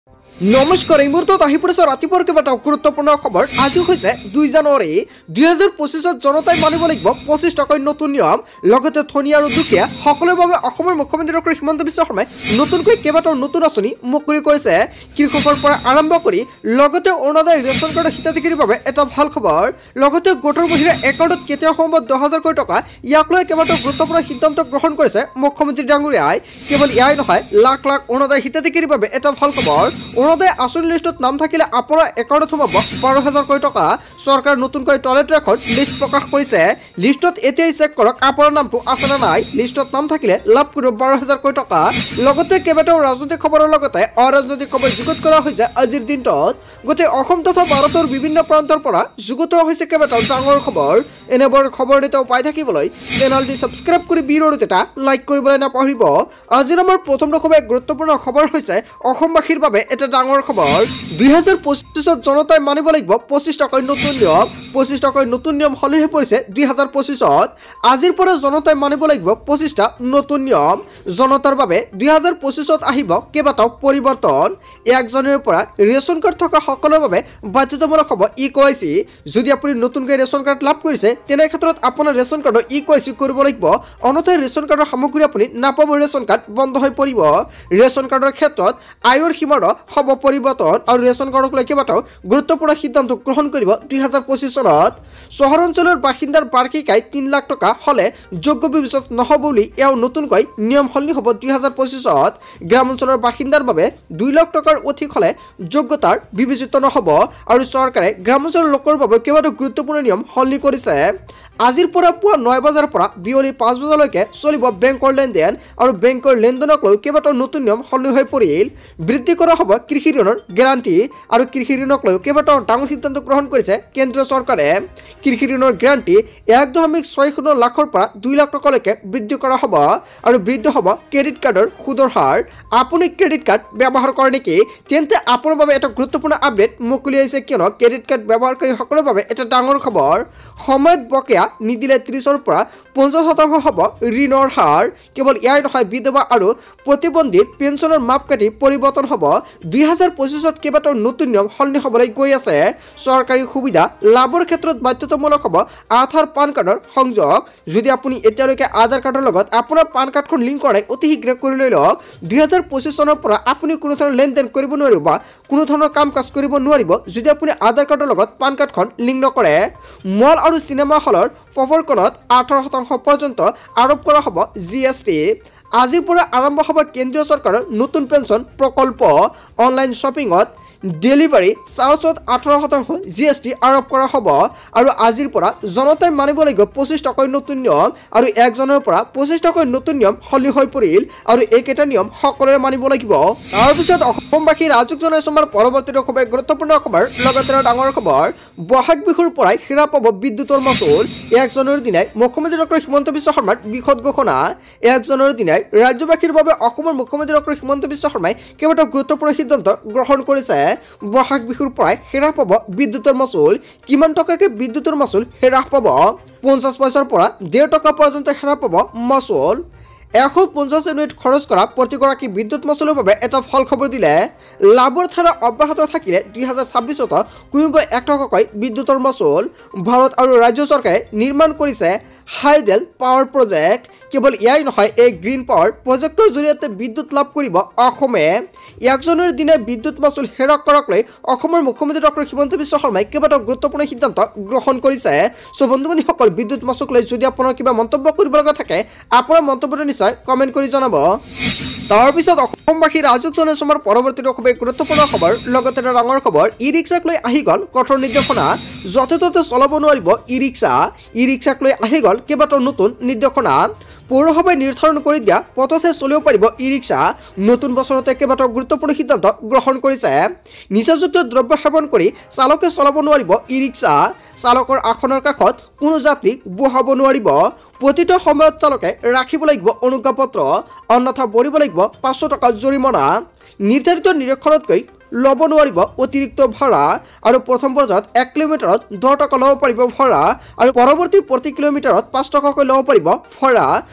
নমস্কাৰ এই মুহূৰ্তত আহি পৰিছে ৰাতিপুৱাৰ কেইবাটা গুৰুত্বপূৰ্ণ খবৰ। আজি হৈছে 2 জানুৱাৰী 2025 জনতাই মানিব লাগিব 25 টকাৰ নতুন নিয়ম। লগতে ধনী আৰু দুখীয়া সকলোৰে বাবে অসমৰ মুখ্যমন্ত্ৰী ডক্টৰ হিমন্ত বিশ্ব শৰ্মাই নতুনকৈ কেইবাটাও নতুন আঁচনি মুকলি কৰিছে। কৃষকৰ পৰা আৰম্ভ কৰি লগতে অৰুণোদয় ৰেচন কাৰ্ডৰ হিতাধিকাৰীৰ বাবে এটা ভাল খবৰ। লগতে গোটৰ বাহিৰে একাউণ্টত কেতিয়াও সম্ভৱ 10,000 কোটি টকা, ইয়াক লৈ কেইবাটাও গুৰুত্বপূৰ্ণ সিদ্ধান্ত গ্ৰহণ কৰিছে মুখ্যমন্ত্ৰী ডাঙৰীয়াই। কেৱল এয়াই নহয়, লাখ লাখ অৰুণোদয় হিতাধিকাৰীৰ বাবে এটা ভাল খবৰ। অৰুণোদয় আঁচনি লিষ্টত নাম থাকিলে আপোনাৰ একাউণ্টত সোমাব 12,000 কোটি টকা। চৰকাৰে নতুনকৈ টয়লেট এখন লিষ্ট প্ৰকাশ কৰিছে। লিষ্টত এতিয়াই চেক কৰক আপোনাৰ নামটো আছে নে নাই। লিষ্টত নাম থাকিলে লাভ কৰিব 12,000 কোটি টকা। লগতে কেইবাটাও ৰাজনৈতিক খবৰৰ লগতে অৰাজনৈতিক খবৰ যুগুত কৰা হৈছে আজিৰ দিনটোত। গোটেই অসম তথা ভাৰতৰ বিভিন্ন প্ৰান্তৰ পৰা যুগুত হৈছে কেইবাটাও ডাঙৰ খবৰ। এনেবোৰ খবৰ নিতৌ পাই থাকিবলৈ চেনেলটি ছাবস্ক্ৰাইব কৰি ভিডিঅ'টো এটা লাইক কৰিবলৈ নাপাহৰিব। আজিৰ আমাৰ প্ৰথম খবৰ গুৰুত্বপূৰ্ণ খবৰ হৈছে অসমবাসীৰ বাবে এটা ডাঙৰ খবৰ। 2025 জনতাই মানিব লাগিব 25 টকাৰ নতুন নিয়ম। 25 টকাৰ নতুন নিয়ম সলনি পৰিছে 2025। আজিৰ পৰা জনতাই মানিব লাগিব 25টা নতুন নিয়ম। জনতাৰ বাবে 2025 আহিব কেইবাটাও পৰিৱৰ্তন। 1 জানুৱাৰীৰ পৰা ৰেচন কাৰ্ড থকা সকলৰ বাবে বাধ্যতামূলক হ'ব EKYC। যদি আপুনি নতুনকৈ ৰেচন কাৰ্ড লাভ কৰিছে তেনে ক্ষেত্ৰত আপোনাৰ ৰেচন কাৰ্ডৰ EKYC কৰিব লাগিব। অন্যথায় ৰেচন কাৰ্ডৰ সামগ্ৰী আপুনি নাপাব, ৰেচন কাৰ্ড বন্ধ হৈ পৰিব। ৰেচন কাৰ্ডৰ ক্ষেত্ৰত আয়ৰ সীমাৰো হ'ব পৰিৱৰ্তন আৰু ৰেচন কাৰ্ডক লৈ কেইবাটাও গুৰুত্বপূৰ্ণ সিদ্ধান্ত গ্ৰহণ কৰিব 2025 চনত। চহৰ অঞ্চলৰ বাসিন্দাৰ বাৰ্ষিক আয় 3 লাখ টকা হ'লে যোগ্য বিবেচিত নহ'ব বুলি এও নতুনকৈ নিয়ম সলনি হ'ব 2025। গ্ৰাম অঞ্চলৰ বাসিন্দাৰ বাবে 2 লাখ টকাৰ অধিক হ'লে যোগ্যতাৰ বিবেচিত নহ'ব আৰু চৰকাৰে গ্ৰাম অঞ্চলৰ লোকৰ বাবে কেইবাটাও গুৰুত্বপূৰ্ণ নিয়ম সলনি কৰিছে। আজিৰ পৰা পুৱা 9 বজাৰ পৰা বিয়লি 5 বজালৈকে চলিব বেংকৰ লেনদেন আৰু বেংকৰ লেনদেনক লৈ কেইবাটাও নতুন নিয়ম সলনি হৈ পৰিল। বৃদ্ধি কৰা হ'ব কৃষি ঋণৰ গেৰাণ্টি আৰু কৃষি ঋণক লৈ কেইবাটাও ডাঙৰ সিদ্ধান্ত গ্ৰহণ কৰিছে কেন্দ্ৰীয় চৰকাৰে। কৃষি ঋণৰ গেৰাণ্টি 1.60 লাখৰ পৰা 2 লাখ টকালৈকে বৃদ্ধি কৰা হ'ব আৰু বৃদ্ধি হ'ব ক্ৰেডিট কাৰ্ডৰ সুদৰ হাৰ। আপুনি ক্ৰেডিট কাৰ্ড ব্যৱহাৰ কৰে নেকি? তেন্তে আপোনাৰ বাবে এটা গুৰুত্বপূৰ্ণ আপডেট মুকলি হৈছে, কিয়নো ক্ৰেডিট কাৰ্ড ব্যৱহাৰকাৰীসকলৰ বাবে এটা ডাঙৰ খবৰ। সময়ত বকেয়া নিদিলে 30ৰ পৰা 50% হ'ব ঋণৰ হাৰ। কেৱল এয়াই নহয়, বিধৱা আৰু প্ৰতিবন্ধীৰ পেঞ্চনৰ মাপকাঠি পৰিৱৰ্তন হ'ব। 2025 কেইবাটাও নতুন নিয়ম সলনি হ'বলৈ গৈ আছে। চৰকাৰী সুবিধা লাভৰ ক্ষেত্ৰত বাধ্যতামূলক হ'ব আধাৰ পান কাৰ্ডৰ সংযোগ। যদি আপুনি এতিয়ালৈকে আধাৰ কাৰ্ডৰ লগত আপোনাৰ পান কাৰ্ডখন লিংক কৰাই অতি শীঘ্ৰে কৰি লৈ লওক। 2025 চনৰ পৰা আপুনি কোনো ধৰণৰ লেনদেন কৰিব নোৱাৰিব বা কোনো ধৰণৰ কাম কাজ কৰিব নোৱাৰিব যদি আপুনি আধাৰ কাৰ্ডৰ লগত পান কাৰ্ডখন লিংক নকৰে। মল আৰু চিনেমা হলৰ প্ৰৱৰ্তনত 18% পৰ্যন্ত আৰোপ কৰা হ'ব GST। আজিৰ পৰা আৰম্ভ হ'ব কেন্দ্ৰীয় চৰকাৰৰ নতুন পেঞ্চন প্ৰকল্প। অনলাইন শ্বপিঙত ডেলিভাৰী চাৰ্জত 18% GST আৰোপ কৰা হ'ব আৰু আজিৰ পৰা জনতাই মানিব লাগিব 25 টকাৰ নতুন নিয়ম আৰু 1 জানুৱাৰীৰ পৰা 25 টকাৰ নতুন নিয়ম সলনি হৈ পৰিল আৰু এইকেইটা নিয়ম সকলোৰে মানিব লাগিব। তাৰপিছত অসমবাসী ৰাজুক জনাইছো আমাৰ পৰৱৰ্তী খবৰ গুৰুত্বপূৰ্ণ খবৰ। লগতে ডাঙৰ খবৰ, বহাগ বিহুৰ পৰাই হ্ৰাস পাব বিদ্যুতৰ মাচুল। 1 জানুৱাৰীৰ দিনাই মুখ্যমন্ত্ৰী ডক্টৰ হিমন্ত বিশ্ব শৰ্মাৰ বিশদ ঘোষণা। 1 জানুৱাৰীৰ দিনাই ৰাজ্যবাসীৰ বাবে অসমৰ মুখ্যমন্ত্ৰী ডক্টৰ হিমন্ত বিশ্ব শৰ্মাই কেইবাটাও গুৰুত্বপূৰ্ণ সিদ্ধান্ত গ্ৰহণ কৰিছে। বহাগ বিহুৰ পৰাই হ্ৰাস পাব বিদ্যুতৰ মাচুল। কিমান টকাকৈ বিদ্যুতৰ মাচুল হ্ৰাস পাব? 50 পইচাৰ পৰা 1.5 টকা পৰ্যন্ত হ্ৰাস পাব মাচুল। 150 ইউনিট খৰচ কৰা প্ৰতিগৰাকী বিদ্যুৎ মাচুলৰ বাবে এটা ভাল খবৰ দিলে। লাভৰ ধাৰা অব্যাহত থাকিলে 2026 কমিব 1 টকাকৈ বিদ্যুতৰ মাচুল। ভাৰত আৰু ৰাজ্য চৰকাৰে নিৰ্মাণ কৰিছে হাইডেল পাৱাৰ প্ৰজেক্ট। কেৱল এয়াই নহয়, এই গ্ৰীণ পাৱাৰ প্ৰজেক্টৰ জৰিয়তে বিদ্যুৎ লাভ কৰিব অসমে। 1 জানুৱাৰীৰ দিনাই বিদ্যুৎ মাচুল হ্ৰাস কৰাক লৈ অসমৰ মুখ্যমন্ত্ৰী ডক্টৰ হিমন্ত বিশ্ব শৰ্মাই কেইবাটাও গুৰুত্বপূৰ্ণ সিদ্ধান্ত গ্ৰহণ কৰিছে। বন্ধু বান্ধৱীসকল, বিদ্যুৎ মাচুলক লৈ যদি আপোনাৰ কিবা মন্তব্য কৰিব লগা থাকে আপোনাৰ মন্তব্যটো নিশ্চয় কমেণ্ট কৰি জনাব। তাৰপিছত অসমবাসী ৰাজুক জনাইছো আমাৰ পৰৱৰ্তী খবৰ গুৰুত্বপূৰ্ণ খবৰ। লগতে ডাঙৰ খবৰ, ই ৰিক্সাক লৈ আহি গ'ল কঠোৰ নিৰ্দেশনা। য'তে ত'তে চলাব নোৱাৰিব ই ৰিক্সা। ই ৰিক্সাক লৈ আহি গ'ল কেইবাটাও নতুন নিৰ্দেশনা। পৌৰসভাই নিৰ্ধাৰণ কৰি দিয়া পথতহে চলিব পাৰিব ই ৰিক্সা। নতুন বছৰতে কেইবাটাও গুৰুত্বপূৰ্ণ সিদ্ধান্ত গ্ৰহণ কৰিছে। নিচাযুক্ত দ্ৰব্য সেৱন কৰি চালকে চলাব নোৱাৰিব ই ৰিক্সা। চালকৰ আসনৰ কাষত কোনো যাত্ৰী বহাব নোৱাৰিব। প্ৰতিটো সময়ত চালকে ৰাখিব লাগিব অনুজ্ঞাপত্ৰ, অন্যথা ভৰিব লাগিব 500 টকা জৰিমনা। নিৰ্ধাৰিত নিৰীক্ষণতকৈ ল'ব নোৱাৰিব অতিৰিক্ত ভাড়া আৰু প্ৰথম পৰ্যায়ত 1 কিলোমিটাৰত 10 টকা ল'ব পাৰিব ভাড়া আৰু পৰৱৰ্তী প্ৰতি কিলোমিটাৰত 5 টকাকৈ ল'ব পাৰিব ভাড়া।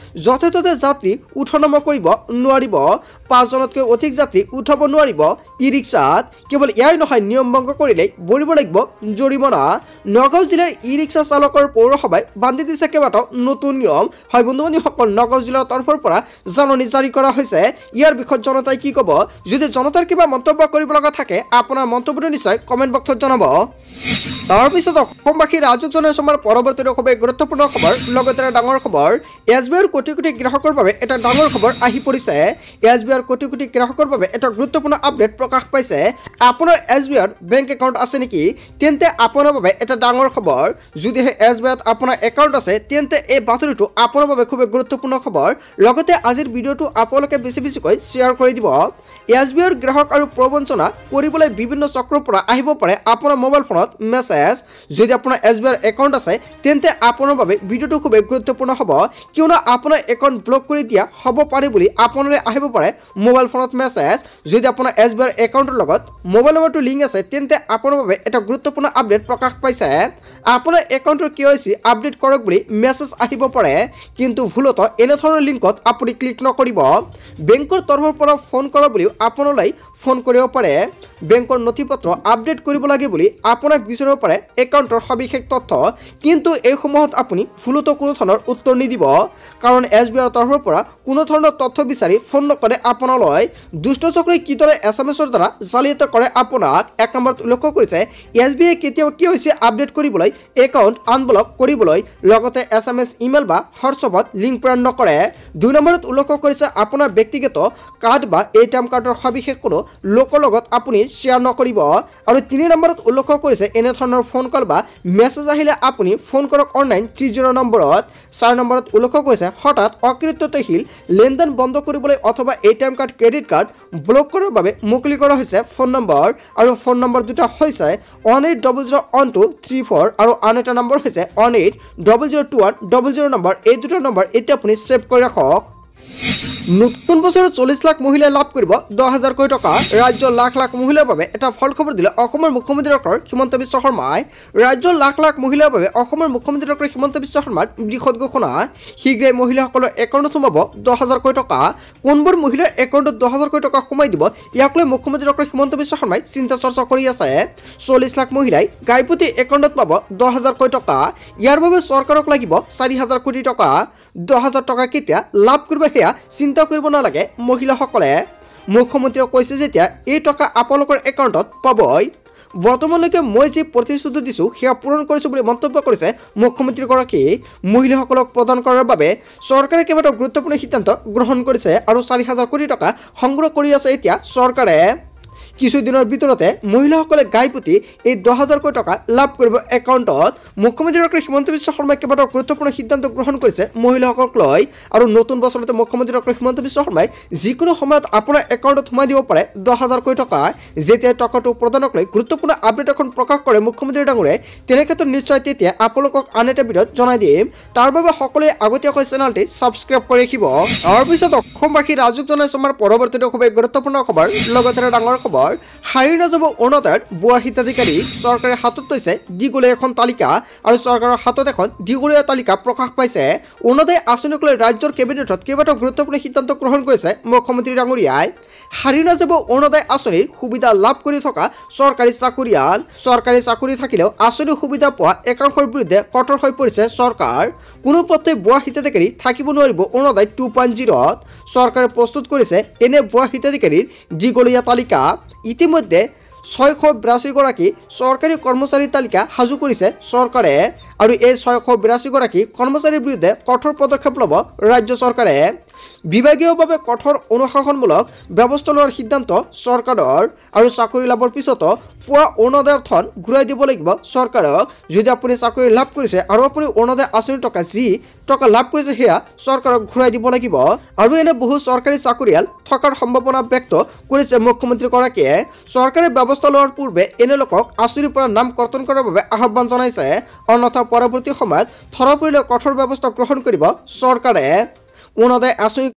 য'তে ত'তে যাত্ৰী উঠা নমা কৰিব নোৱাৰিব। 5 জনতকৈ অধিক যাত্ৰী উঠাব নোৱাৰিব ই ৰিক্সাত। কেৱল ইয়াই নহয়, নিয়ম ভংগ কৰিলে ভৰিব লাগিব জৰিমনা। নগাঁও জিলাৰ ই ৰিক্সা চালকৰ পৌৰসভাই বান্ধি দিছে কেইবাটাও নতুন নিয়ম। হয় বন্ধু-বান্ধৱীসকল, নগাঁও জিলাৰ তৰফৰ পৰা জাননী জাৰি কৰা হৈছে। ইয়াৰ বিষয়ত জনতাই কি ক'ব? যদি জনতাৰ কিবা মন্তব্য কৰিব লগা থাকে আপোনাৰ মন্তব্যটো নিশ্চয় কমেণ্ট বক্সত জনাব। তাৰপিছত অসমবাসী ৰাজক জনাইছো আমাৰ পৰৱৰ্তী খুবেই গুৰুত্বপূৰ্ণ খবৰ, লগতে ডাঙৰ খবৰ। SBIৰ কোটি কোটি গ্ৰাহকৰ বাবে এটা ডাঙৰ খবৰ আহি পৰিছে। SBIৰ কোটি কোটি গ্ৰাহকৰ বাবে এটা গুৰুত্বপূৰ্ণ আপডেট প্ৰকাশ পাইছে। আপোনাৰ SBIৰ বেংক একাউণ্ট আছে নেকি? তেন্তে আপোনাৰ বাবে এটা ডাঙৰ খবৰ। যদিহে SBIত আপোনাৰ একাউণ্ট আছে তেন্তে এই বাতৰিটো আপোনাৰ বাবে খুবেই গুৰুত্বপূৰ্ণ খবৰ। লগতে আজিৰ ভিডিঅ'টো আপোনালোকে বেছিকৈ শ্বেয়াৰ কৰি দিব। SBIৰ গ্ৰাহক আৰু প্ৰবঞ্চনা কৰিবলৈ বিভিন্ন চক্ৰৰ পৰা আহিব পাৰে আপোনাৰ মোবাইল ফোনত মেছেজ। যদি আপোনাৰ SBIৰ একাউণ্ট আছে তেন্তে আপোনাৰ বাবে ভিডিঅ'টো খুবেই গুৰুত্বপূৰ্ণ হ'ব, কিয়নো আপোনাৰ একাউণ্ট ব্লক কৰি দিয়া হ'ব পাৰে বুলি আপোনালৈ আহিব পাৰে মোবাইল ফোনত মেছেজ। যদি আপোনাৰ SBIৰ একাউণ্টৰ লগত মোবাইল নম্বৰটো লিংক আছে তেন্তে আপোনাৰ বাবে এটা গুৰুত্বপূৰ্ণ আপডেট প্ৰকাশ পাইছে। আপোনাৰ একাউণ্টৰ KYC আপডেট কৰক বুলি মেছেজ আহিব পাৰে, কিন্তু ভুলতো এনেধৰণৰ লিংকত আপুনি ক্লিক নকৰিব। বেংকৰ তৰফৰ পৰা ফোন কৰা বুলিও আপোনালৈ ফোন কৰিব পাৰে। বেংকৰ নথিপত্ৰ আপডেট কৰিব লাগে বুলি আপোনাক বিচাৰিব পাৰে একাউণ্টৰ সবিশেষ তথ্য, কিন্তু এইসমূহত আপুনি ভুলতো কোনো ধৰণৰ উত্তৰ নিদিব, কাৰণ SBIৰ তৰফৰ পৰা কোনো ধৰণৰ তথ্য বিচাৰি ফোন নকৰে আপোনালৈ। দুষ্ট চক্ৰই কিদৰে SMS-ৰ দ্বাৰা জালিয়াতি কৰে আপোনাক। 1 নম্বৰত উল্লেখ কৰিছে SBIয়ে কেতিয়াও KYC আপডেট কৰিবলৈ, একাউণ্ট আনব্লক কৰিবলৈ, লগতে SMS, ইমেইল বা হোৱাটছএপত লিংক প্ৰেৰণ নকৰে। 2 নম্বৰত উল্লেখ কৰিছে আপোনাৰ ব্যক্তিগত কাৰ্ড বা ATM কাৰ্ডৰ সবিশেষ কোনো লোকৰ লগত আপুনি শ্বেয়াৰ নকৰিব। আৰু 3 নম্বৰত উল্লেখ কৰিছে এনেধৰণৰ ফোন কল বা মেছেজ আহিলে আপুনি ফোন কৰক অনলাইন 30 নম্বৰত। 4 নম্বৰত উল্লেখ কৰিছে হঠাৎ অকৃত্যশীল লেনদেন বন্ধ কৰিবলৈ অথবা ATM card, credit card block কৰাৰ বাবে মুকলি কৰা হৈছে ফোন নম্বৰ। আৰু ফোন নম্বৰ দুটা হৈছে 18001234 আৰু আন এটা নম্বৰ হৈছে 18002100 নম্বৰ। এই দুটা নম্বৰ এতিয়া আপুনি ছেভ কৰি ৰাখক। নতুন বছৰত 40 লাখ মহিলাই লাভ কৰিব 10,000 কোটি টকা। ৰাজ্যৰ লাখ লাখ মহিলাৰ বাবে এটা ফল খবৰ দিলে অসমৰ মুখ্যমন্ত্ৰী ডক্টৰ হিমন্ত বিশ্ব শৰ্মাই। ৰাজ্যৰ লাখ লাখ মহিলাৰ বাবে অসমৰ মুখ্যমন্ত্ৰী ডক্টৰ হিমন্ত বিশ্ব শৰ্মাৰ বৃহৎ ঘোষণা। শীঘ্ৰেই মহিলাসকলৰ একাউণ্টত সোমাব 10,000 কোটি টকা। কোনবোৰ মহিলাৰ একাউণ্টত 10,000 কোটি টকা সোমাই দিব, ইয়াক লৈ মুখ্যমন্ত্ৰী ডক্টৰ হিমন্ত বিশ্ব শৰ্মাই চিন্তা চৰ্চা কৰি আছে। 40 লাখ মহিলাই গাইপতি একাউণ্টত পাব 10,000 কোটি টকা। ইয়াৰ বাবে চৰকাৰক লাগিব 4,000 কোটি টকা। 10,000 টকা কেতিয়া লাভ কৰিব সেয়া চিন্তা কৰিব নালাগে মহিলাসকলে। মুখ্যমন্ত্ৰীয়ে কৈছে যেতিয়া এই টকা আপোনালোকৰ একাউণ্টত পাবই। বৰ্তমানলৈকে মই যি প্ৰতিশ্ৰুতি দিছোঁ সেয়া পূৰণ কৰিছোঁ বুলি মন্তব্য কৰিছে মুখ্যমন্ত্ৰীগৰাকী। মহিলাসকলক প্ৰদান কৰাৰ বাবে চৰকাৰে কেইবাটাও গুৰুত্বপূৰ্ণ সিদ্ধান্ত গ্ৰহণ কৰিছে আৰু 4,000 কোটি টকা সংগ্ৰহ কৰি আছে এতিয়া চৰকাৰে। কিছুদিনৰ ভিতৰতে মহিলাসকলে গাইপতি এই 10,000 কোটি টকা লাভ কৰিব একাউণ্টত। মুখ্যমন্ত্ৰী ডক্টৰ হিমন্ত বিশ্ব শৰ্মাই কেইবাটাও গুৰুত্বপূৰ্ণ সিদ্ধান্ত গ্ৰহণ কৰিছে মহিলাসকলক লৈ। আৰু নতুন বছৰতে মুখ্যমন্ত্ৰী ডক্টৰ হিমন্ত বিশ্ব শৰ্মাই যিকোনো সময়ত আপোনাৰ একাউণ্টত সোমাই দিব পাৰে 10,000 কোটি টকা। যেতিয়া টকাটো প্ৰদানক লৈ গুৰুত্বপূৰ্ণ আপডেট এখন প্ৰকাশ কৰে মুখ্যমন্ত্ৰী ডাঙৰীয়াই, তেনে ক্ষেত্ৰত নিশ্চয় তেতিয়া আপোনালোকক আন এটা ভিডিঅ'ত জনাই দিম। তাৰ বাবে সকলোৱে আগতীয়াকৈ চেনেলটি ছাবস্ক্ৰাইব কৰি ৰাখিব। তাৰপিছত অসমবাসী ৰাজক জনাইছো আমাৰ পৰৱৰ্তী খুবেই গুৰুত্বপূৰ্ণ খবৰ, লগতে ডাঙৰ খবৰ। হাৰি নাযাব অৰুণোদয়ৰ ভুৱা হিতাধিকাৰী। চৰকাৰে হাতত লৈছে দীঘলীয়া এখন তালিকা আৰু চৰকাৰৰ হাতত এখন দীঘলীয়া তালিকা প্ৰকাশ পাইছে। অৰুণোদয় আঁচনিক লৈ ৰাজ্যৰ কেবিনেটত কেইবাটাও গুৰুত্বপূৰ্ণ সিদ্ধান্ত গ্ৰহণ কৰিছে মুখ্যমন্ত্ৰী ডাঙৰীয়াই। হাৰি নাযাব অৰুণোদয় আঁচনিৰ সুবিধা লাভ কৰি থকা চৰকাৰী চাকৰিয়াল। চৰকাৰী চাকৰি থাকিলেও আঁচনিৰ সুবিধা পোৱা একাংশৰ বিৰুদ্ধে কঠোৰ হৈ পৰিছে চৰকাৰ। কোনো পথে ভুৱা হিতাধিকাৰী থাকিব নোৱাৰিব অৰুণোদয় 2.0ত। চৰকাৰে প্ৰস্তুত কৰিছে এনে ভুৱা হিতাধিকাৰীৰ দীঘলীয়া তালিকা। ইতিমধ্যে 682 গৰাকী চৰকাৰী কৰ্মচাৰীৰ তালিকা সাজু কৰিছে চৰকাৰে আৰু এই 682 গৰাকী কৰ্মচাৰীৰ বিৰুদ্ধে কঠোৰ পদক্ষেপ ল'ব ৰাজ্য চৰকাৰে। বিভাগীয়ভাৱে কঠোৰ অনুশাসনমূলক ব্যৱস্থা লোৱাৰ সিদ্ধান্ত চৰকাৰৰ। আৰু চাকৰি লাভৰ পিছতো পোৱা অৰুণোদয়ৰ ধন ঘূৰাই দিব লাগিব চৰকাৰক। যদি আপুনি চাকৰি লাভ কৰিছে আৰু আপুনি অৰুণোদয় আঁচনিৰ টকা যি টকা লাভ কৰিছে সেয়া চৰকাৰক ঘূৰাই দিব লাগিব। আৰু এনে বহু চৰকাৰী চাকৰিয়াল থকাৰ সম্ভাৱনা ব্যক্ত কৰিছে মুখ্যমন্ত্ৰীগৰাকীয়ে। চৰকাৰে ব্যৱস্থা লোৱাৰ পূৰ্বে এনে লোকক আঁচনিৰ পৰা নাম কৰ্তন কৰাৰ বাবে আহ্বান জনাইছে, অন্যথা পৰৱৰ্তী সময়ত ধৰা পৰিলে কঠোৰ ব্যৱস্থা গ্ৰহণ কৰিব চৰকাৰে। অৰুণোদয় আঁচনি